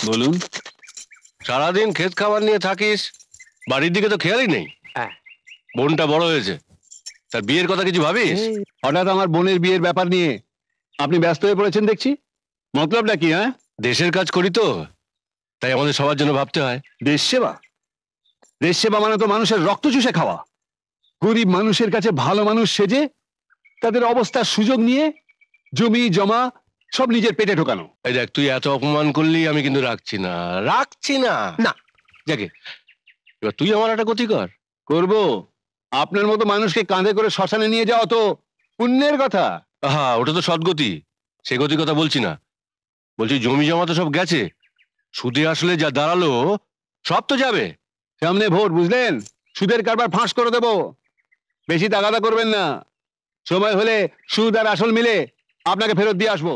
বলুন। সারাদিন ক্ষেত খাবার নিয়ে থাকিস, বাড়ির দিকে তো খেয়ালই নেই। বোনটা বড় হয়েছে, তার বিয়ের কথা কিছু ভাবিস? হঠাৎ আমার বোনের বিয়ের ব্যাপার নিয়ে আপনি ব্যস্ত হয়ে পড়েছেন দেখছি। মতলবটা কি? হ্যাঁ, দেশের কাজ করি তো, তাই আমাদের সবার জন্য ভাবতে হয়। দেশ সেবা? দেশ সেবা মানে তো মানুষের রক্ত চুষে খাওয়া। গরিব মানুষের কাছে ভালো মানুষ সেজে তাদের অবস্থার সুযোগ নিয়ে জমি জমা সব নিজের পেটে ঢোকানো। এই দেখ, তুই এত অপমান করলি, আমি কিন্তু রাখছি না, রাখছি না। না, যাকে এবার তুই আমার একটা গতি কর। করব? আপনার মতো মানুষকে কাঁধে করে শ্মশানে নিয়ে যাওয়া তো পুণ্যের কথা। হ্যাঁ, ওটা তো সদ্গতি, সে গতির কথা বলছি না। বলছি জমি জমা তো সব গেছে, সুদে আসলে যা দাঁড়ালো সব তো যাবে। সামনে ভোট, বুঝলেন? সুদের কারবার ফাঁস করে দেব। বেশি তাগাদা করবেন না। সময় হলে সুদ আর আসল মিলে আপনাকে ফেরত দিয়ে আসবো।